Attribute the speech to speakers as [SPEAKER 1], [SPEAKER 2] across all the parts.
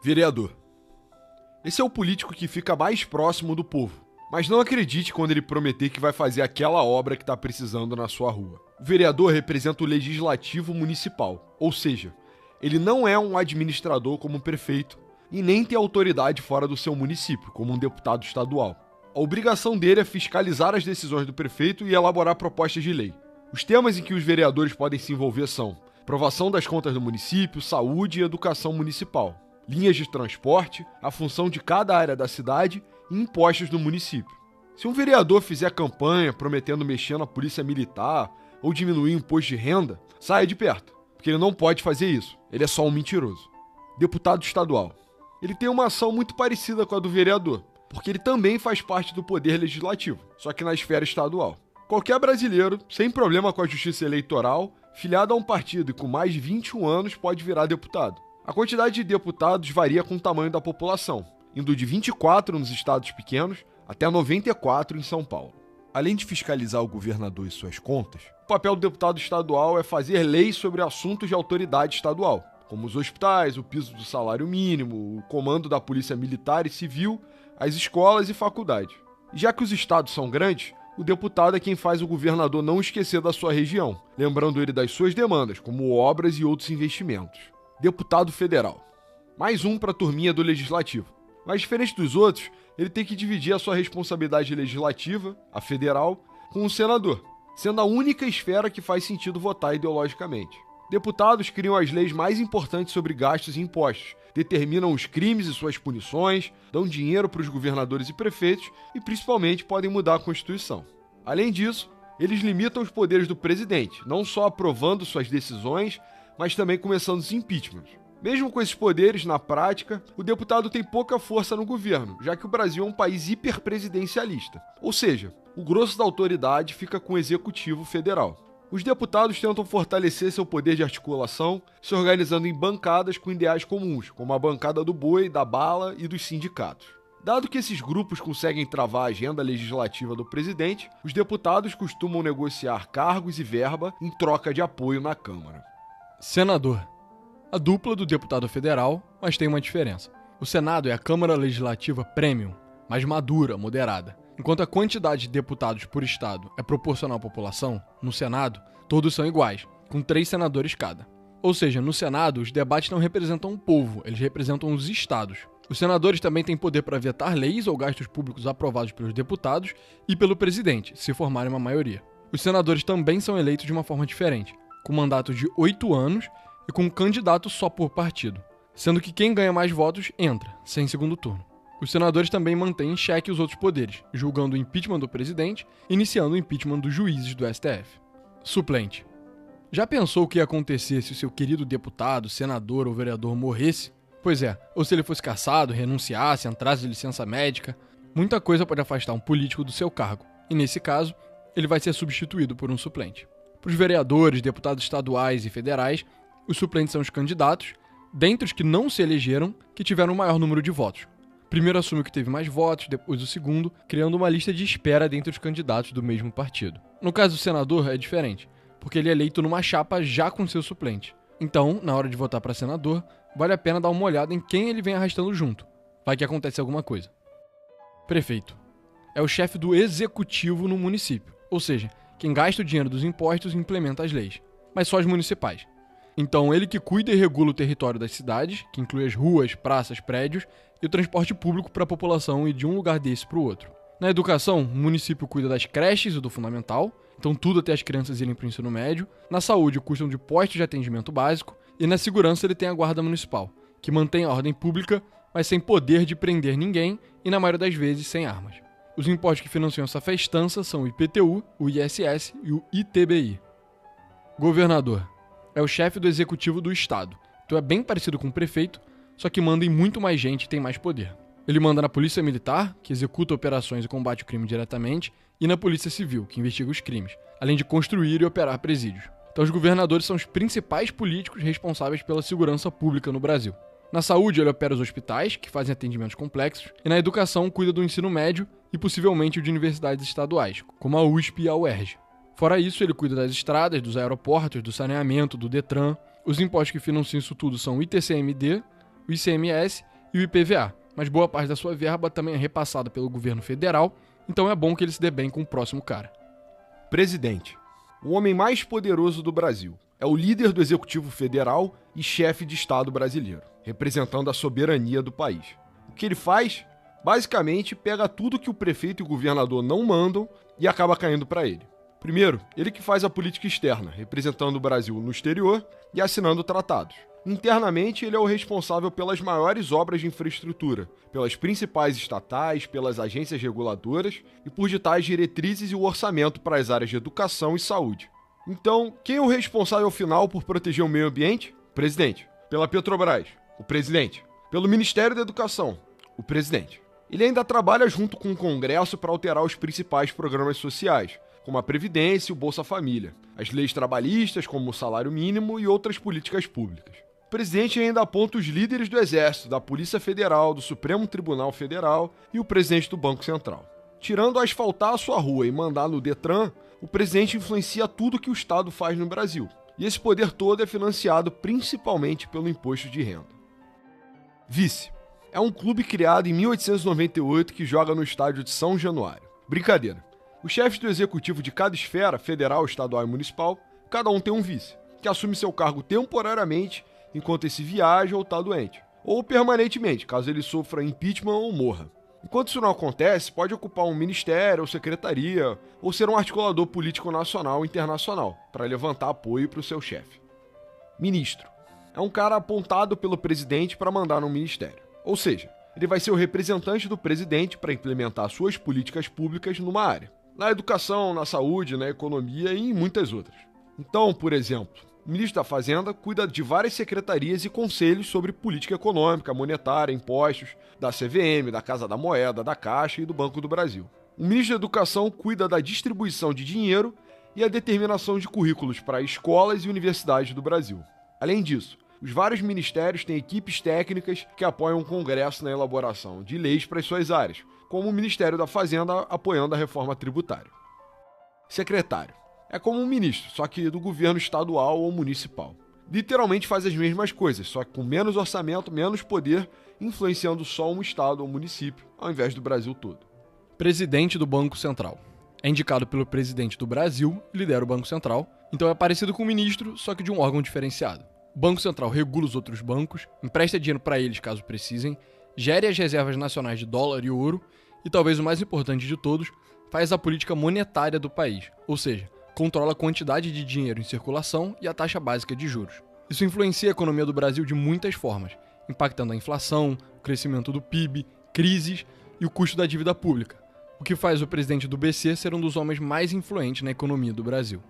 [SPEAKER 1] Vereador. Esse é o político que fica mais próximo do povo. Mas não acredite quando ele prometer que vai fazer aquela obra que está precisando na sua rua. O vereador representa o legislativo municipal, ou seja, ele não é um administrador como um prefeito e nem tem autoridade fora do seu município, como um deputado estadual. A obrigação dele é fiscalizar as decisões do prefeito e elaborar propostas de lei. Os temas em que os vereadores podem se envolver são aprovação das contas do município, saúde e educação municipal, linhas de transporte, a função de cada área da cidade e impostos do município. Se um vereador fizer campanha prometendo mexer na polícia militar ou diminuir o imposto de renda, saia de perto, porque ele não pode fazer isso, ele é só um mentiroso. Deputado estadual. Ele tem uma ação muito parecida com a do vereador, porque ele também faz parte do poder legislativo, só que na esfera estadual. Qualquer brasileiro, sem problema com a justiça eleitoral, filiado a um partido e com mais de 21 anos, pode virar deputado. A quantidade de deputados varia com o tamanho da população, indo de 24 nos estados pequenos até 94 em São Paulo. Além de fiscalizar o governador e suas contas, o papel do deputado estadual é fazer leis sobre assuntos de autoridade estadual, como os hospitais, o piso do salário mínimo, o comando da polícia militar e civil, as escolas e faculdades. E já que os estados são grandes, o deputado é quem faz o governador não esquecer da sua região, lembrando ele das suas demandas, como obras e outros investimentos. Deputado federal. Mais um para a turminha do legislativo. Mas diferente dos outros, ele tem que dividir a sua responsabilidade legislativa, a federal, com o senador, sendo a única esfera que faz sentido votar ideologicamente. Deputados criam as leis mais importantes sobre gastos e impostos, determinam os crimes e suas punições, dão dinheiro para os governadores e prefeitos e, principalmente, podem mudar a Constituição. Além disso, eles limitam os poderes do presidente, não só aprovando suas decisões, mas também começando os impeachments. Mesmo com esses poderes, na prática, o deputado tem pouca força no governo, já que o Brasil é um país hiperpresidencialista. Ou seja, o grosso da autoridade fica com o executivo federal. Os deputados tentam fortalecer seu poder de articulação, se organizando em bancadas com ideais comuns, como a bancada do boi, da bala e dos sindicatos. Dado que esses grupos conseguem travar a agenda legislativa do presidente, os deputados costumam negociar cargos e verba em troca de apoio na Câmara.
[SPEAKER 2] Senador. A dupla do deputado federal, mas tem uma diferença. O Senado é a Câmara Legislativa Premium, mais madura, moderada. Enquanto a quantidade de deputados por estado é proporcional à população, no Senado, todos são iguais, com 3 senadores cada. Ou seja, no Senado, os debates não representam o povo, eles representam os estados. Os senadores também têm poder para vetar leis ou gastos públicos aprovados pelos deputados e pelo presidente, se formarem uma maioria. Os senadores também são eleitos de uma forma diferente, com mandatos de 8 anos e com um candidato só por partido, sendo que quem ganha mais votos entra, sem segundo turno. Os senadores também mantêm em xeque os outros poderes, julgando o impeachment do presidente e iniciando o impeachment dos juízes do STF. Suplente. Já pensou o que ia acontecer se o seu querido deputado, senador ou vereador morresse? Pois é, ou se ele fosse cassado, renunciasse, entrasse de licença médica. Muita coisa pode afastar um político do seu cargo, e nesse caso, ele vai ser substituído por um suplente. Para os vereadores, deputados estaduais e federais, os suplentes são os candidatos, dentre os que não se elegeram, que tiveram o maior número de votos. Primeiro assume o que teve mais votos, depois o segundo, criando uma lista de espera dentre os candidatos do mesmo partido. No caso do senador é diferente, porque ele é eleito numa chapa já com seu suplente. Então, na hora de votar para senador, vale a pena dar uma olhada em quem ele vem arrastando junto. Vai que acontece alguma coisa. Prefeito. É o chefe do executivo no município, ou seja, quem gasta o dinheiro dos impostos e implementa as leis, mas só as municipais. Então, ele que cuida e regula o território das cidades, que inclui as ruas, praças, prédios, e o transporte público para a população ir de um lugar desse para o outro. Na educação, o município cuida das creches e do fundamental, então tudo até as crianças irem para o ensino médio. Na saúde, cuidam de postos de atendimento básico. E na segurança, ele tem a guarda municipal, que mantém a ordem pública, mas sem poder de prender ninguém e, na maioria das vezes, sem armas. Os impostos que financiam essa festança são o IPTU, o ISS e o ITBI. Governador. É o chefe do executivo do estado, então é bem parecido com o prefeito, só que manda em muito mais gente e tem mais poder. Ele manda na Polícia Militar, que executa operações e combate o crime diretamente, e na Polícia Civil, que investiga os crimes, além de construir e operar presídios. Então os governadores são os principais políticos responsáveis pela segurança pública no Brasil. Na saúde, ele opera os hospitais, que fazem atendimentos complexos, e na educação cuida do ensino médio e possivelmente o de universidades estaduais, como a USP e a UERJ. Fora isso, ele cuida das estradas, dos aeroportos, do saneamento, do Detran. Os impostos que financiam isso tudo são o ITCMD, o ICMS e o IPVA, mas boa parte da sua verba também é repassada pelo governo federal, então é bom que ele se dê bem com o próximo cara.
[SPEAKER 1] Presidente. O homem mais poderoso do Brasil. É o líder do Executivo Federal e chefe de Estado brasileiro, representando a soberania do país. O que ele faz? Basicamente, pega tudo que o prefeito e o governador não mandam e acaba caindo para ele. Primeiro, ele que faz a política externa, representando o Brasil no exterior e assinando tratados. Internamente, ele é o responsável pelas maiores obras de infraestrutura, pelas principais estatais, pelas agências reguladoras e por ditar as diretrizes e o orçamento para as áreas de educação e saúde. Então, quem é o responsável final por proteger o meio ambiente? O presidente. Pela Petrobras? O presidente. Pelo Ministério da Educação? O presidente. Ele ainda trabalha junto com o Congresso para alterar os principais programas sociais, como a Previdência e o Bolsa Família, as leis trabalhistas, como o salário mínimo e outras políticas públicas. O presidente ainda aponta os líderes do Exército, da Polícia Federal, do Supremo Tribunal Federal e o presidente do Banco Central. Tirando asfaltar a sua rua e mandar no Detran, o presidente influencia tudo que o Estado faz no Brasil. E esse poder todo é financiado principalmente pelo imposto de renda. Vice. É um clube criado em 1898 que joga no estádio de São Januário. Brincadeira. Os chefes do executivo de cada esfera, federal, estadual e municipal, cada um tem um vice, que assume seu cargo temporariamente enquanto esse viaja ou está doente, ou permanentemente, caso ele sofra impeachment ou morra. Enquanto isso não acontece, pode ocupar um ministério ou secretaria, ou ser um articulador político nacional ou internacional, para levantar apoio para o seu chefe. Ministro. É um cara apontado pelo presidente para mandar no ministério. Ou seja, ele vai ser o representante do presidente para implementar suas políticas públicas numa área. Na educação, na saúde, na economia e em muitas outras. Então, por exemplo, o ministro da Fazenda cuida de várias secretarias e conselhos sobre política econômica, monetária, impostos, da CVM, da Casa da Moeda, da Caixa e do Banco do Brasil. O ministro da Educação cuida da distribuição de dinheiro e a determinação de currículos para escolas e universidades do Brasil. Além disso, os vários ministérios têm equipes técnicas que apoiam o Congresso na elaboração de leis para as suas áreas, como o Ministério da Fazenda apoiando a reforma tributária. Secretário. É como um ministro, só que do governo estadual ou municipal. Literalmente faz as mesmas coisas, só que com menos orçamento, menos poder, influenciando só um estado ou município, ao invés do Brasil todo.
[SPEAKER 2] Presidente do Banco Central. É indicado pelo presidente do Brasil e lidera o Banco Central, então é parecido com o ministro, só que de um órgão diferenciado. O Banco Central regula os outros bancos, empresta dinheiro para eles caso precisem, gere as reservas nacionais de dólar e ouro e, talvez o mais importante de todos, faz a política monetária do país, ou seja, controla a quantidade de dinheiro em circulação e a taxa básica de juros. Isso influencia a economia do Brasil de muitas formas, impactando a inflação, o crescimento do PIB, crises e o custo da dívida pública, o que faz o presidente do BC ser um dos homens mais influentes na economia do Brasil.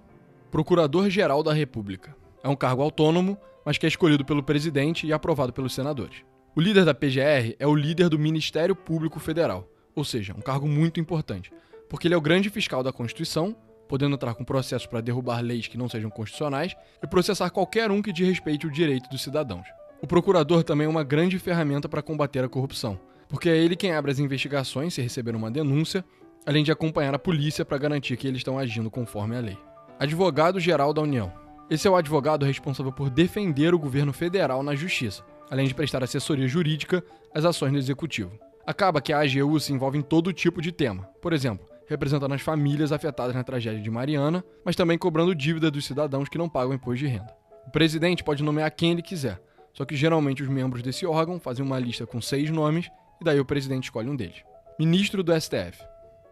[SPEAKER 2] Procurador-Geral da República. É um cargo autônomo, mas que é escolhido pelo presidente e aprovado pelos senadores. O líder da PGR é o líder do Ministério Público Federal, ou seja, um cargo muito importante, porque ele é o grande fiscal da Constituição, podendo entrar com processos para derrubar leis que não sejam constitucionais e processar qualquer um que desrespeite o direito dos cidadãos. O procurador também é uma grande ferramenta para combater a corrupção, porque é ele quem abre as investigações se receber uma denúncia, além de acompanhar a polícia para garantir que eles estão agindo conforme a lei. Advogado-Geral da União. Esse é o advogado responsável por defender o governo federal na justiça, além de prestar assessoria jurídica às ações do executivo. Acaba que a AGU se envolve em todo tipo de tema, por exemplo, representando as famílias afetadas na tragédia de Mariana, mas também cobrando dívida dos cidadãos que não pagam imposto de renda. O presidente pode nomear quem ele quiser, só que geralmente os membros desse órgão fazem uma lista com 6 nomes e daí o presidente escolhe um deles. Ministro do STF.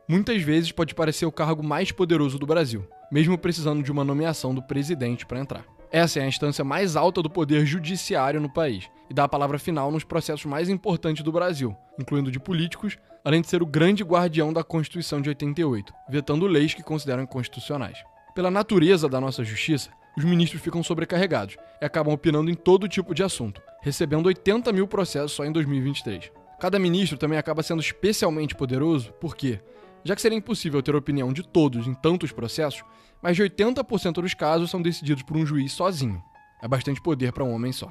[SPEAKER 2] Muitas vezes pode parecer o cargo mais poderoso do Brasil, mesmo precisando de uma nomeação do presidente para entrar. Essa é a instância mais alta do poder judiciário no país e dá a palavra final nos processos mais importantes do Brasil, incluindo de políticos, além de ser o grande guardião da Constituição de 88, vetando leis que consideram inconstitucionais. Pela natureza da nossa justiça, os ministros ficam sobrecarregados e acabam opinando em todo tipo de assunto, recebendo 80 mil processos só em 2023. Cada ministro também acaba sendo especialmente poderoso porque, já que seria impossível ter opinião de todos em tantos processos, mais de 80% dos casos são decididos por um juiz sozinho. É bastante poder para um homem só.